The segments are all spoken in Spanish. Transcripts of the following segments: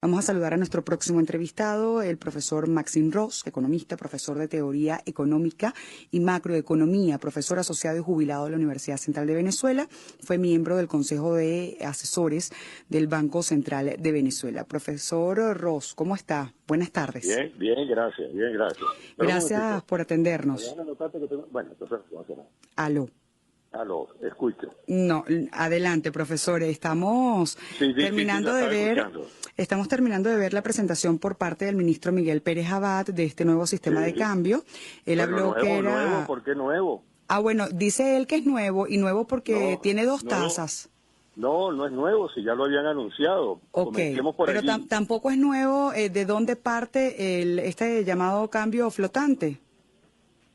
Vamos a saludar a nuestro próximo entrevistado, el profesor Maxim Ross, economista, profesor de Teoría Económica y Macroeconomía, profesor asociado y jubilado de la Universidad Central de Venezuela. Fue miembro del Consejo de Asesores del Banco Central de Venezuela. Profesor Ross, ¿cómo está? Buenas tardes. Bien, bien, gracias, bien, gracias. Gracias por atendernos. Bueno, entonces, ¿cómo se llama? Aló. Aló, escucho. No, adelante, profesor. Estamos terminando de ver la presentación por parte del ministro Miguel Pérez Abad de este nuevo sistema de cambio. Él habló que era... Nuevo, ¿por qué nuevo? Ah, bueno, dice él que es nuevo, y nuevo porque tiene dos tasas. No, no es nuevo, si ya lo habían anunciado. Ok, pero tampoco es nuevo. ¿De dónde parte este llamado cambio flotante?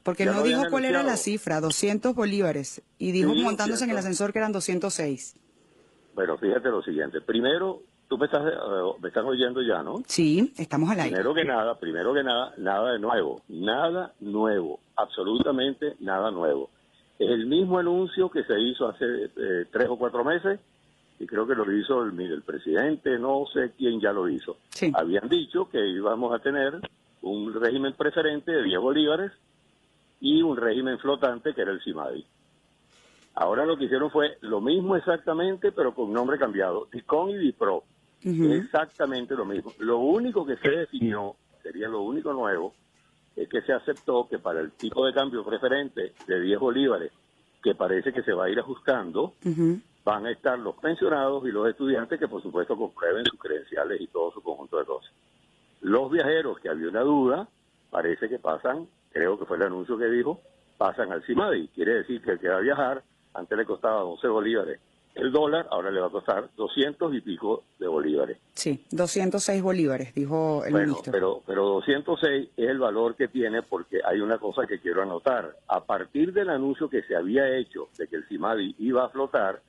Porque no dijo cuál era la cifra, 200 bolívares, y dijo montándose en el ascensor que eran 206. Pero fíjate lo siguiente, primero, tú me estás oyendo ya, ¿no? Sí, estamos al aire. Primero que nada, nada nuevo, absolutamente nada nuevo. Es el mismo anuncio que se hizo hace 3 o 4 meses, y creo que lo hizo el presidente, no sé quién ya lo hizo. Sí. Habían dicho que íbamos a tener un régimen preferente de 10 bolívares, y un régimen flotante que era el CIMADI. Ahora lo que hicieron fue lo mismo exactamente, pero con nombre cambiado, DICON y DIPRO. Exactamente lo mismo. Lo único que se definió, sería lo único nuevo, es que se aceptó que para el tipo de cambio preferente de 10 bolívares, que parece que se va a ir ajustando, van a estar los pensionados y los estudiantes que por supuesto comprueben sus credenciales y todo su conjunto de cosas. Los viajeros, que había una duda, parece que pasan, creo que fue el anuncio que dijo, pasan al CIMADI. Quiere decir que el que va a viajar, antes le costaba 12 bolívares el dólar, ahora le va a costar 200 y pico de bolívares. Sí, 206 bolívares, dijo el ministro. Pero 206 es el valor que tiene, porque hay una cosa que quiero anotar. A partir del anuncio que se había hecho de que el CIMADI iba a flotar,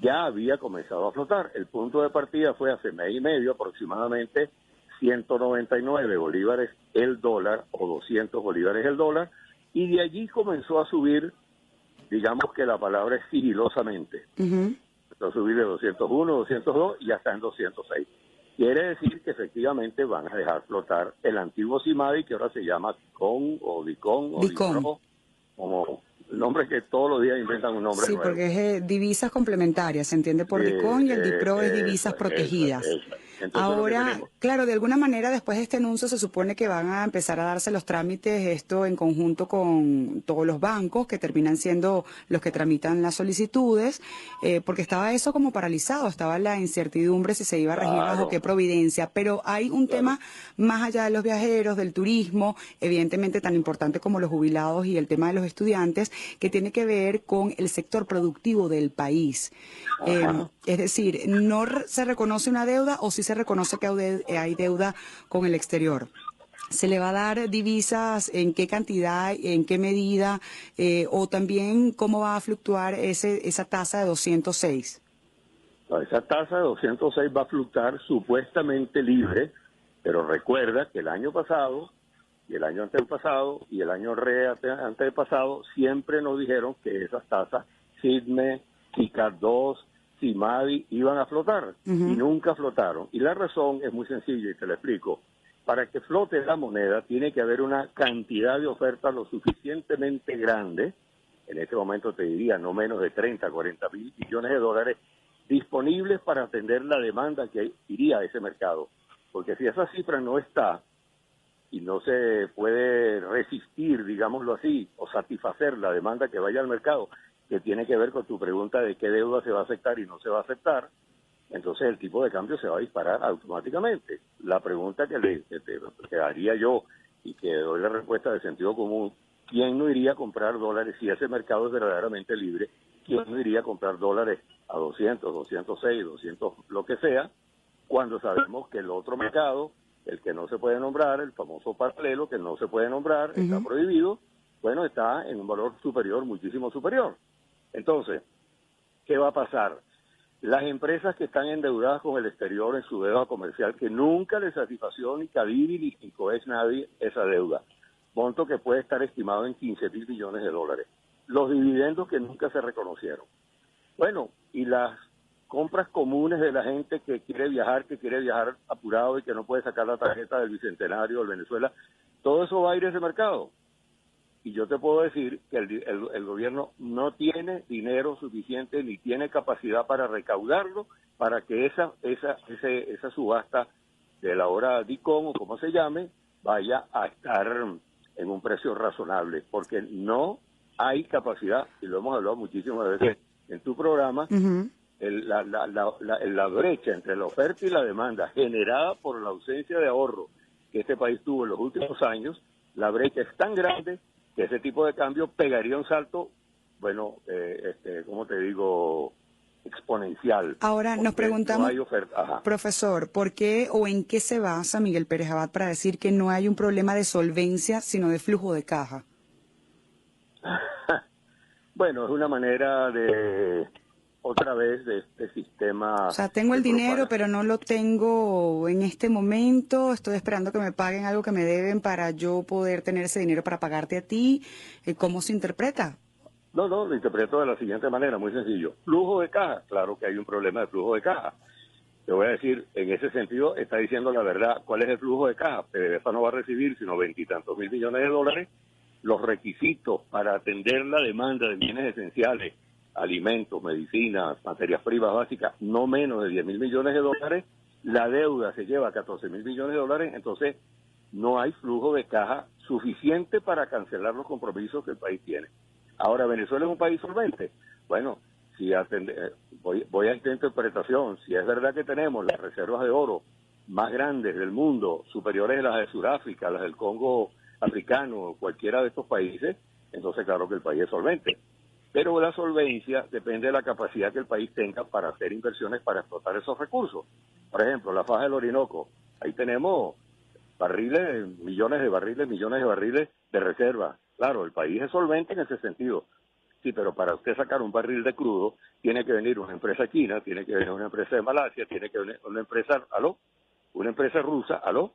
ya había comenzado a flotar. El punto de partida fue hace mes y medio aproximadamente, 199 bolívares el dólar o 200 bolívares el dólar, y de allí comenzó a subir, digamos que la palabra es sigilosamente. Empezó a subir de 201, 202 y ya está en 206. Quiere decir que efectivamente van a dejar flotar el antiguo CIMADI, que ahora se llama DICON o DIPRO, como el nombre que todos los días inventan un nombre nuevo. Sí, porque es divisas complementarias, se entiende por DICON, y el DIPRO es divisas protegidas. Entonces, ahora, claro, de alguna manera después de este anuncio se supone que van a empezar a darse los trámites, esto en conjunto con todos los bancos que terminan siendo los que tramitan las solicitudes, porque estaba eso como paralizado, estaba la incertidumbre si se iba a regir bajo qué providencia, pero hay un tema más allá de los viajeros, del turismo, evidentemente tan importante como los jubilados y el tema de los estudiantes, que tiene que ver con el sector productivo del país. Es decir, no se reconoce una deuda, o si se reconoce que hay deuda con el exterior. ¿Se le va a dar divisas? ¿En qué cantidad? ¿En qué medida? O también, ¿cómo va a fluctuar esa tasa de 206? Esa tasa de 206 va a fluctuar supuestamente libre, pero recuerda que el año pasado, y el año antepasado, y el año antepasado, siempre nos dijeron que esas tasas, SIDME, CICAR 2, CIMADI, iban a flotar, y nunca flotaron. Y la razón es muy sencilla, y te la explico. Para que flote la moneda, tiene que haber una cantidad de oferta lo suficientemente grande, en este momento te diría no menos de 30, 40 mil millones de dólares, disponibles para atender la demanda que iría a ese mercado. Porque si esa cifra no está, y no se puede resistir, digámoslo así, o satisfacer la demanda que vaya al mercado, que tiene que ver con tu pregunta de qué deuda se va a aceptar y no se va a aceptar, entonces el tipo de cambio se va a disparar automáticamente. La pregunta que haría yo, y que doy la respuesta de sentido común, ¿quién no iría a comprar dólares si ese mercado es verdaderamente libre? ¿Quién no iría a comprar dólares a 200, 206, 200, lo que sea, cuando sabemos que el otro mercado, el que no se puede nombrar, el famoso paralelo que no se puede nombrar, está prohibido, bueno, está en un valor superior, muchísimo superior? Entonces, ¿qué va a pasar? Las empresas que están endeudadas con el exterior en su deuda comercial, que nunca les satisfació ni Cadivi ni Incoex nadie esa deuda, monto que puede estar estimado en 15 mil millones de dólares. Los dividendos que nunca se reconocieron. Bueno, y las compras comunes de la gente que quiere viajar apurado y que no puede sacar la tarjeta del Bicentenario de Venezuela, todo eso va a ir a ese mercado. Y yo te puedo decir que el gobierno no tiene dinero suficiente ni tiene capacidad para recaudarlo para que esa subasta de la hora DICOM o como se llame vaya a estar en un precio razonable, porque no hay capacidad, y lo hemos hablado muchísimas veces en tu programa, la brecha entre la oferta y la demanda generada por la ausencia de ahorro que este país tuvo en los últimos años, la brecha es tan grande que ese tipo de cambio pegaría un salto, bueno, ¿cómo te digo?, exponencial. Ahora nos preguntamos, no hay oferta. Ajá. Profesor, ¿por qué o en qué se basa Miguel Pérez Abad para decir que no hay un problema de solvencia, sino de flujo de caja? Bueno, es una manera de, otra vez, de este sistema. O sea, tengo el dinero, pero no lo tengo en este momento. Estoy esperando que me paguen algo que me deben para yo poder tener ese dinero para pagarte a ti. ¿Cómo se interpreta? No, lo interpreto de la siguiente manera, muy sencillo. Flujo de caja, claro que hay un problema de flujo de caja. Te voy a decir, en ese sentido, está diciendo la verdad. ¿Cuál es el flujo de caja? PDVSA no va a recibir sino 20 y tantos mil millones de dólares. Los requisitos para atender la demanda de bienes esenciales, alimentos, medicinas, materias primas básicas, no menos de 10 mil millones de dólares. La deuda se lleva a 14 mil millones de dólares, entonces no hay flujo de caja suficiente para cancelar los compromisos que el país tiene. Ahora, ¿Venezuela es un país solvente? Bueno, si voy a esta interpretación. Si es verdad que tenemos las reservas de oro más grandes del mundo, superiores a las de Sudáfrica, las del Congo africano, cualquiera de estos países, entonces claro que el país es solvente. Pero la solvencia depende de la capacidad que el país tenga para hacer inversiones para explotar esos recursos. Por ejemplo, la faja del Orinoco, ahí tenemos barriles, millones de barriles de reserva. Claro, el país es solvente en ese sentido. Sí, pero para usted sacar un barril de crudo, tiene que venir una empresa china, tiene que venir una empresa de Malasia, tiene que venir una empresa, una empresa rusa, ¿aló?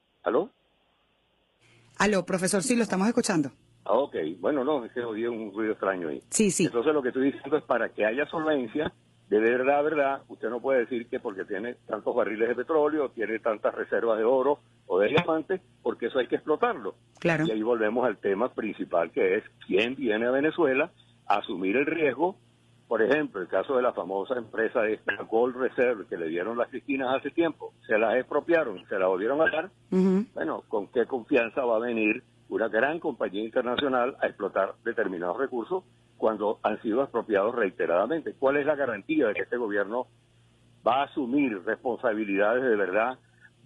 Aló, profesor, sí, lo estamos escuchando. Ah, ok. Bueno, no, es que oí un ruido extraño ahí. Sí. Entonces lo que estoy diciendo es para que haya solvencia, de verdad, usted no puede decir que porque tiene tantos barriles de petróleo, tiene tantas reservas de oro o de diamantes, porque eso hay que explotarlo. Claro. Y ahí volvemos al tema principal, que es quién viene a Venezuela a asumir el riesgo. Por ejemplo, el caso de la famosa empresa de Gold Reserve que le dieron las Cristinas hace tiempo, se las expropiaron, se las volvieron a dar. Bueno, ¿con qué confianza va a venir una gran compañía internacional a explotar determinados recursos cuando han sido expropiados reiteradamente? ¿Cuál es la garantía de que este gobierno va a asumir responsabilidades de verdad,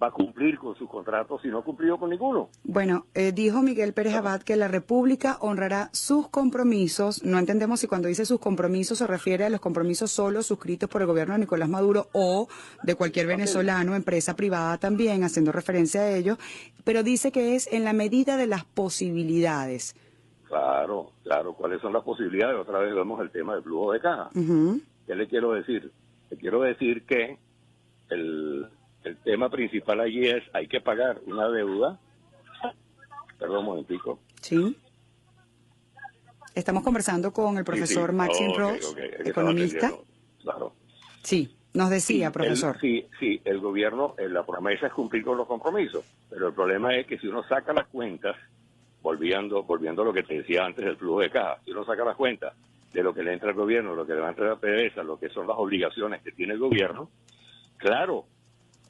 va a cumplir con sus contratos si no ha cumplido con ninguno? Bueno, dijo Miguel Pérez Abad que la República honrará sus compromisos. No entendemos si cuando dice sus compromisos se refiere a los compromisos solo suscritos por el gobierno de Nicolás Maduro o de cualquier venezolano, empresa privada también, haciendo referencia a ello, pero dice que es en la medida de las posibilidades. Claro. ¿Cuáles son las posibilidades? Otra vez vemos el tema del flujo de caja. ¿Qué le quiero decir? Le quiero decir que el tema principal allí es, hay que pagar una deuda. Perdón un momentico. Sí. Estamos conversando con el profesor Maxim Ross, economista. Claro. Sí, nos decía, profesor. El gobierno, la promesa es cumplir con los compromisos, pero el problema es que si uno saca las cuentas, volviendo a lo que te decía antes del flujo de caja, si uno saca las cuentas de lo que le entra al gobierno, lo que le entra a la PDVSA, lo que son las obligaciones que tiene el gobierno, claro,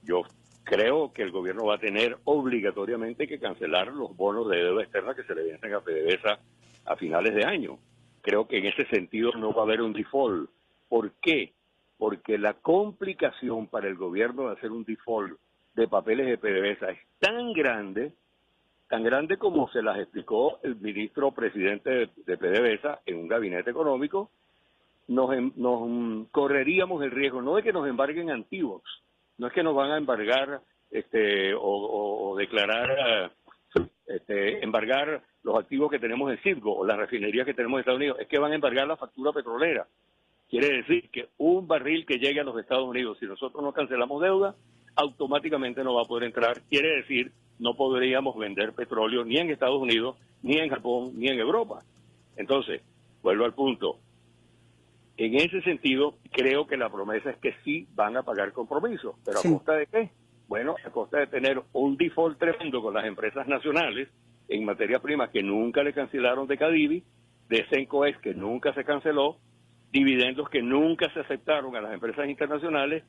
yo creo que el gobierno va a tener obligatoriamente que cancelar los bonos de deuda externa que se le vencen a PDVSA a finales de año. Creo que en ese sentido no va a haber un default. ¿Por qué? Porque la complicación para el gobierno de hacer un default de papeles de PDVSA es tan grande como se las explicó el ministro presidente de PDVSA en un gabinete económico. Nos correríamos el riesgo, no de que nos embarguen antiguos, no es que nos van a embargar o declarar, embargar los activos que tenemos en Citgo o las refinerías que tenemos en Estados Unidos, es que van a embargar la factura petrolera. Quiere decir que un barril que llegue a los Estados Unidos, si nosotros no cancelamos deuda, automáticamente no va a poder entrar. Quiere decir, no podríamos vender petróleo ni en Estados Unidos, ni en Japón, ni en Europa. Entonces, vuelvo al punto. En ese sentido, creo que la promesa es que sí van a pagar compromisos, pero Sí. ¿a costa de qué? Bueno, a costa de tener un default tremendo con las empresas nacionales en materia prima que nunca le cancelaron de Cadivi, de Sencoex que nunca se canceló, dividendos que nunca se aceptaron a las empresas internacionales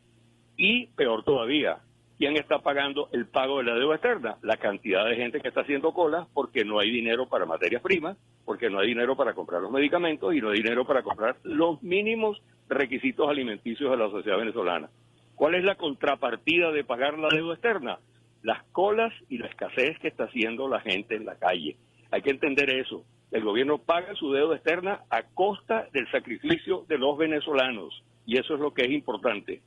y, peor todavía, ¿quién está pagando el pago de la deuda externa? La cantidad de gente que está haciendo colas porque no hay dinero para materias primas, porque no hay dinero para comprar los medicamentos y no hay dinero para comprar los mínimos requisitos alimenticios de la sociedad venezolana. ¿Cuál es la contrapartida de pagar la deuda externa? Las colas y la escasez que está haciendo la gente en la calle. Hay que entender eso. El gobierno paga su deuda externa a costa del sacrificio de los venezolanos. Y eso es lo que es importante.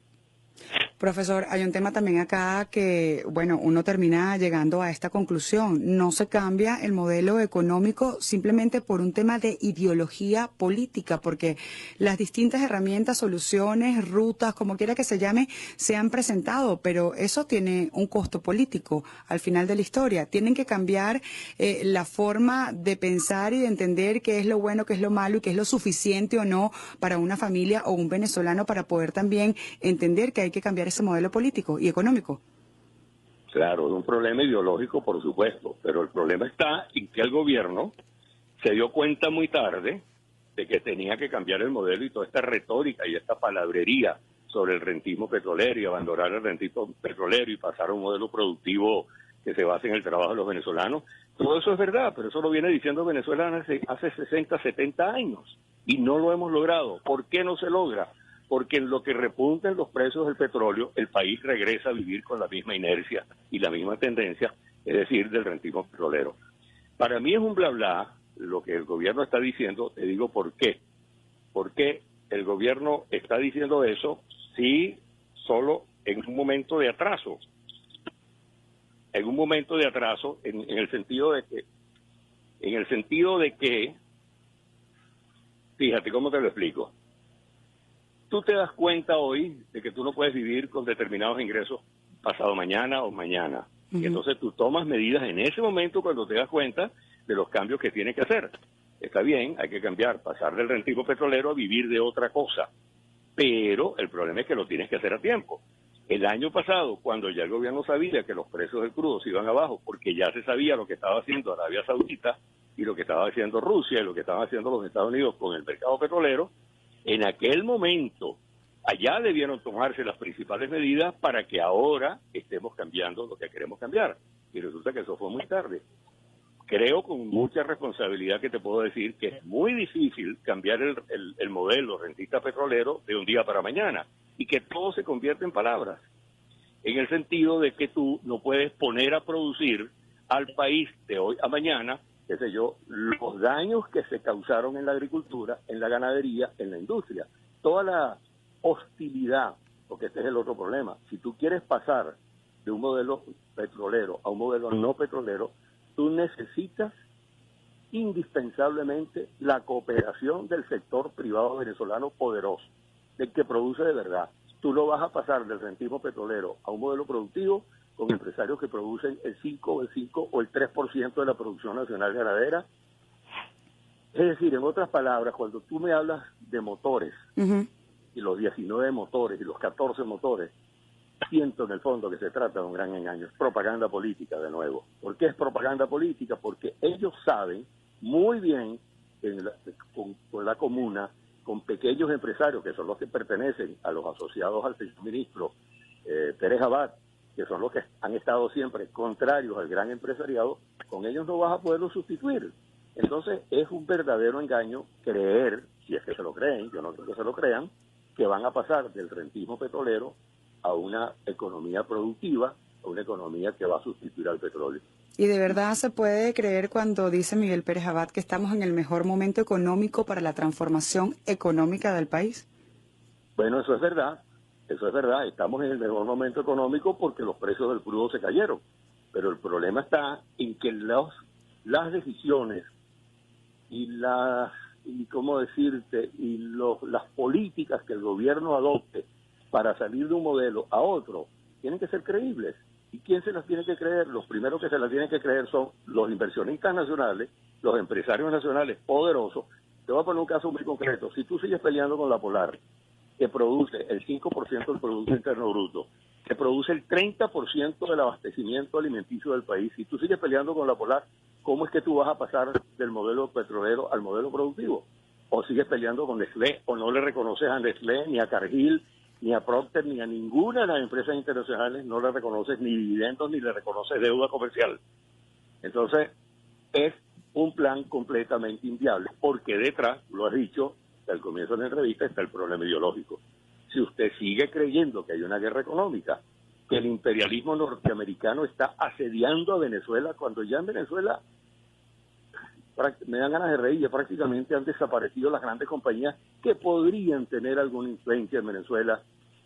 Profesor, hay un tema también acá que, bueno, uno termina llegando a esta conclusión. No se cambia el modelo económico simplemente por un tema de ideología política, porque las distintas herramientas, soluciones, rutas, como quiera que se llame, se han presentado, pero eso tiene un costo político al final de la historia. Tienen que cambiar la forma de pensar y de entender qué es lo bueno, qué es lo malo y qué es lo suficiente o no para una familia o un venezolano para poder también entender que hay que cambiar ese modelo político y económico. Claro, es un problema ideológico, por supuesto, pero el problema está en que el gobierno se dio cuenta muy tarde de que tenía que cambiar el modelo y toda esta retórica y esta palabrería sobre el rentismo petrolero y abandonar el rentismo petrolero y pasar a un modelo productivo que se base en el trabajo de los venezolanos. Todo eso es verdad, pero eso lo viene diciendo Venezuela hace 60, 70 años y no lo hemos logrado. ¿Por qué no se logra? Porque en lo que repuntan los precios del petróleo, el país regresa a vivir con la misma inercia y la misma tendencia, es decir, del rentismo petrolero. Para mí es un bla bla lo que el gobierno está diciendo, te digo por qué. ¿Por qué el gobierno está diciendo eso si solo en un momento de atraso? En un momento de atraso, en el sentido de que, fíjate cómo te lo explico. Tú te das cuenta hoy de que tú no puedes vivir con determinados ingresos pasado mañana o mañana. Y entonces tú tomas medidas en ese momento cuando te das cuenta de los cambios que tienes que hacer. Está bien, hay que cambiar, pasar del rentismo petrolero a vivir de otra cosa. Pero el problema es que lo tienes que hacer a tiempo. El año pasado, cuando ya el gobierno sabía que los precios del crudo se iban abajo, porque ya se sabía lo que estaba haciendo Arabia Saudita y lo que estaba haciendo Rusia y lo que estaban haciendo los Estados Unidos con el mercado petrolero, en aquel momento allá debieron tomarse las principales medidas para que ahora estemos cambiando lo que queremos cambiar. Y resulta que eso fue muy tarde. Creo con mucha responsabilidad que te puedo decir que es muy difícil cambiar el modelo rentista petrolero de un día para mañana y que todo se convierte en palabras, en el sentido de que tú no puedes poner a producir al país de hoy a mañana, qué sé yo, los daños que se causaron en la agricultura, en la ganadería, en la industria. Toda la hostilidad, porque este es el otro problema. Si tú quieres pasar de un modelo petrolero a un modelo no petrolero, tú necesitas indispensablemente la cooperación del sector privado venezolano poderoso, del que produce de verdad. Tú no vas a pasar del rentismo petrolero a un modelo productivo con empresarios que producen el 5 o el 3% de la producción nacional ganadera. Es decir, en otras palabras, cuando tú me hablas de motores, y los 19 motores y los 14 motores, siento en el fondo que se trata de un gran engaño. Es propaganda política, de nuevo. ¿Por qué es propaganda política? Porque ellos saben muy bien, con la comuna, con pequeños empresarios, que son los que pertenecen a los asociados al señor ministro Pérez Abad, que son los que han estado siempre contrarios al gran empresariado, con ellos no vas a poderlo sustituir. Entonces es un verdadero engaño creer, si es que se lo creen, yo no creo que se lo crean, que van a pasar del rentismo petrolero a una economía productiva, a una economía que va a sustituir al petróleo. ¿Y de verdad se puede creer cuando dice Miguel Pérez Abad que estamos en el mejor momento económico para la transformación económica del país? Bueno, eso es verdad, estamos en el mejor momento económico porque los precios del crudo se cayeron, pero el problema está en que las decisiones y las políticas que el gobierno adopte para salir de un modelo a otro tienen que ser creíbles. ¿Y quién se las tiene que creer? Los primeros que se las tienen que creer son los inversionistas nacionales, los empresarios nacionales poderosos, te voy a poner un caso muy concreto. Si tú sigues peleando con la Polar, que produce el 5% del Producto Interno Bruto, que produce el 30% del abastecimiento alimenticio del país, si tú sigues peleando con la Polar, ¿cómo es que tú vas a pasar del modelo petrolero al modelo productivo? O sigues peleando con Nestlé, o no le reconoces a Nestlé, ni a Cargill, ni a Procter, ni a ninguna de las empresas internacionales, no le reconoces ni dividendos, ni le reconoces deuda comercial. Entonces, es un plan completamente inviable, porque detrás, lo has dicho al comienzo de la entrevista, está el problema ideológico. Si usted sigue creyendo que hay una guerra económica, que el imperialismo norteamericano está asediando a Venezuela, cuando ya en Venezuela, me dan ganas de reír, ya prácticamente han desaparecido las grandes compañías que podrían tener alguna influencia en Venezuela.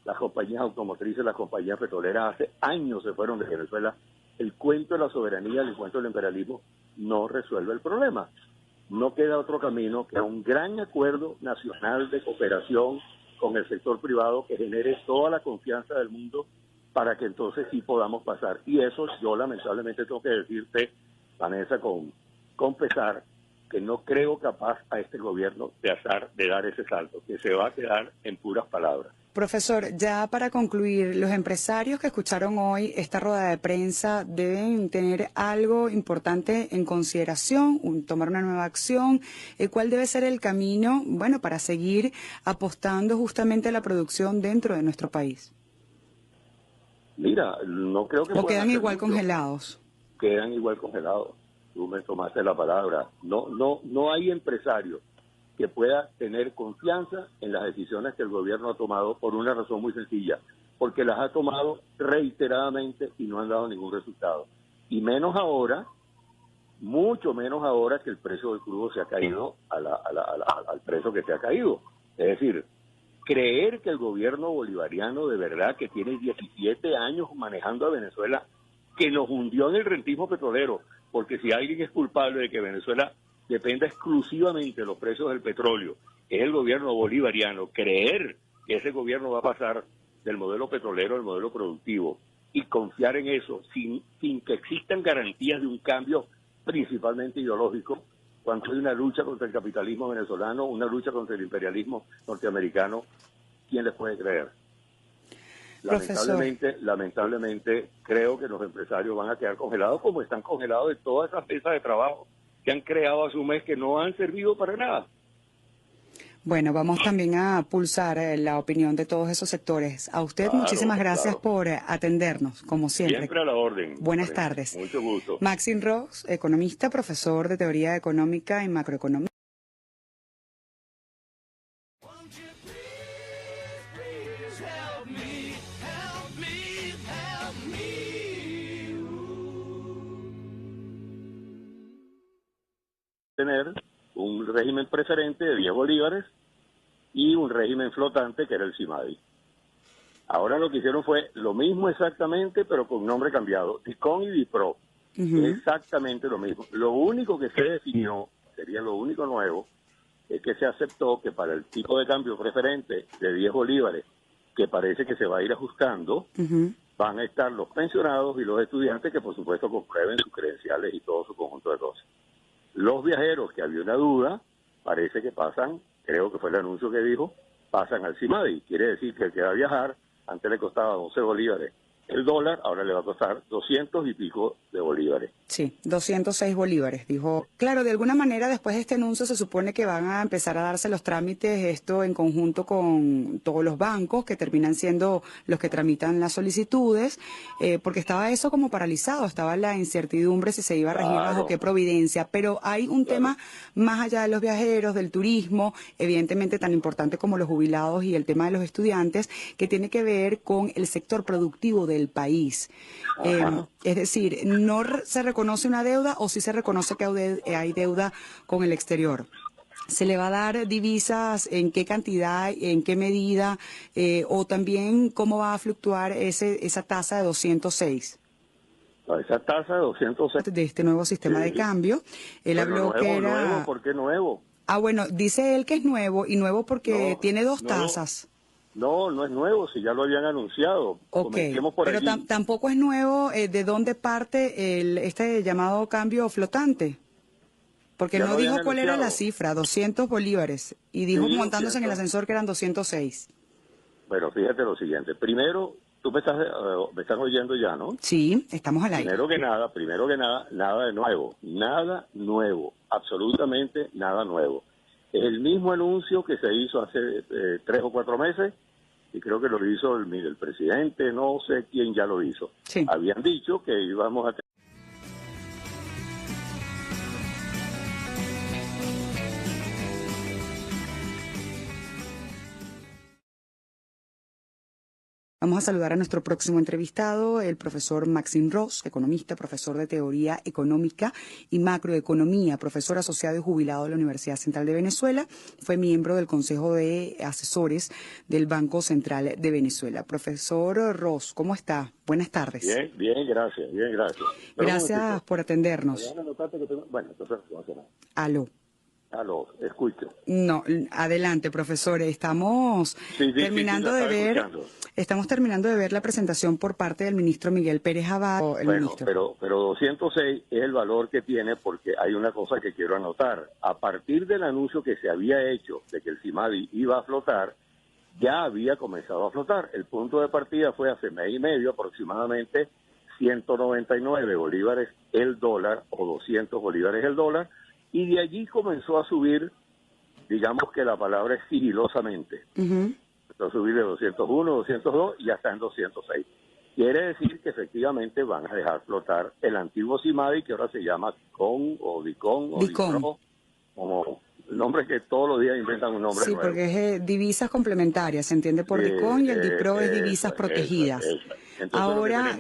Las compañías automotrices, las compañías petroleras, hace años se fueron de Venezuela. El cuento de la soberanía, el cuento del imperialismo, no resuelve el problema. No queda otro camino que un gran acuerdo nacional de cooperación con el sector privado que genere toda la confianza del mundo para que entonces sí podamos pasar. Y eso yo lamentablemente tengo que decirte, Vanessa, con pesar, que no creo capaz a este gobierno de dar ese salto, que se va a quedar en puras palabras. Profesor, ya para concluir, los empresarios que escucharon hoy esta rueda de prensa deben tener algo importante en consideración, tomar una nueva acción. ¿Cuál debe ser el camino, bueno, para seguir apostando justamente a la producción dentro de nuestro país? Mira, no creo que ¿O puedan quedan hacer igual mucho. congelados? Quedan igual congelados. Tú me tomaste la palabra. No hay empresario que pueda tener confianza en las decisiones que el gobierno ha tomado por una razón muy sencilla, porque las ha tomado reiteradamente y no han dado ningún resultado. Y menos ahora, mucho menos ahora que el precio del crudo se ha caído al precio que se ha caído. Es decir, creer que el gobierno bolivariano de verdad, que tiene 17 años manejando a Venezuela, que nos hundió en el rentismo petrolero, porque si alguien es culpable de que Venezuela dependa exclusivamente de los precios del petróleo, es el gobierno bolivariano. Creer que ese gobierno va a pasar del modelo petrolero al modelo productivo y confiar en eso sin que existan garantías de un cambio principalmente ideológico, cuando hay una lucha contra el capitalismo venezolano, una lucha contra el imperialismo norteamericano, ¿quién les puede creer? Lamentablemente creo que los empresarios van a quedar congelados, como están congelados de todas esas mesas de trabajo que han creado a su mes, que no han servido para nada. Bueno, vamos también a pulsar la opinión de todos esos sectores. A usted muchísimas gracias por atendernos, como siempre. Siempre a la orden. Buenas tardes. Mucho gusto. Maxim Ross, economista, profesor de teoría económica y macroeconomía. Tener un régimen preferente de 10 bolívares y un régimen flotante que era el CIMADI. Ahora lo que hicieron fue lo mismo exactamente, pero con nombre cambiado, DICON y DIPRO. Exactamente lo mismo. Lo único que se definió, sería lo único nuevo, es que se aceptó que para el tipo de cambio preferente de 10 bolívares, que parece que se va a ir ajustando, van a estar los pensionados y los estudiantes que por supuesto comprueben sus credenciales y todo su conjunto de cosas. Los viajeros, que había una duda, parece que pasan, creo que fue el anuncio que dijo, pasan al CIMADI. Quiere decir que el que va a viajar, antes le costaba 12 bolívares el dólar, ahora le va a costar 200 y pico de bolívares. Sí, 206 bolívares, dijo. Claro, de alguna manera después de este anuncio se supone que van a empezar a darse los trámites, esto en conjunto con todos los bancos que terminan siendo los que tramitan las solicitudes, porque estaba eso como paralizado, estaba la incertidumbre si se iba a regir bajo qué providencia, pero hay un tema más allá de los viajeros, del turismo, evidentemente tan importante como los jubilados y el tema de los estudiantes, que tiene que ver con el sector productivo del país. Es decir, no se reconoce una deuda o sí se reconoce que hay deuda con el exterior. ¿Se le va a dar divisas? ¿En qué cantidad? ¿En qué medida? O también, ¿cómo va a fluctuar esa tasa de 206? Esa tasa de 206. De este nuevo sistema de cambio. Él habló que era... ¿Nuevo? ¿Por qué nuevo? Ah, bueno, dice él que es nuevo, y nuevo porque tiene dos tasas. No es nuevo, si ya lo habían anunciado. Ok, pero tampoco es nuevo. ¿De dónde parte este llamado cambio flotante? Porque Ya no lo habían dijo cuál era la anunciado. cifra, 200 bolívares, y dijo Sí, montándose en el 200. ascensor que eran 206. Bueno, fíjate lo siguiente. Primero, tú me estás oyendo ya, ¿no? Sí, estamos al aire. Primero que nada, nada nuevo, absolutamente nada nuevo. Es el mismo anuncio que se hizo hace 3 o 4 meses y creo que lo hizo el presidente, no sé quién ya lo hizo. Sí. Habían dicho que íbamos a Vamos a saludar a nuestro próximo entrevistado, el profesor Maxim Ross, economista, profesor de teoría económica y macroeconomía, profesor asociado y jubilado de la Universidad Central de Venezuela. Fue miembro del Consejo de Asesores del Banco Central de Venezuela. Profesor Ross, ¿cómo está? Buenas tardes. Bien, bien, gracias, bien, gracias. Pero un Gracias momentito. por atendernos. Déjame anotarte que tengo... Bueno, entonces no hace nada. Aló. Aló, escucho. No, adelante, profesor. Estamos Sí, la terminando de estaba ver, escuchando. estamos terminando de ver la presentación por parte del ministro Miguel Pérez Abad. El Bueno, ministro. pero 206 es el valor que tiene porque hay una cosa que quiero anotar. A partir del anuncio que se había hecho de que el CIMADI iba a flotar, ya había comenzado a flotar. El punto de partida fue hace mes y medio, aproximadamente 199 bolívares el dólar o 200 bolívares el dólar, y de allí comenzó a subir, digamos que la palabra es sigilosamente. Ujú. Empezó a subir de 201, 202 y ya está en 206. Quiere decir que efectivamente van a dejar flotar el antiguo CIMADI, que ahora se llama DICON o DICON o DICOM. DICRO, como nombres que todos los días inventan un nombre Sí, nuevo. porque es divisas complementarias, se entiende por DICOM y el DIPRO es divisas protegidas. Entonces, lo que Ahora,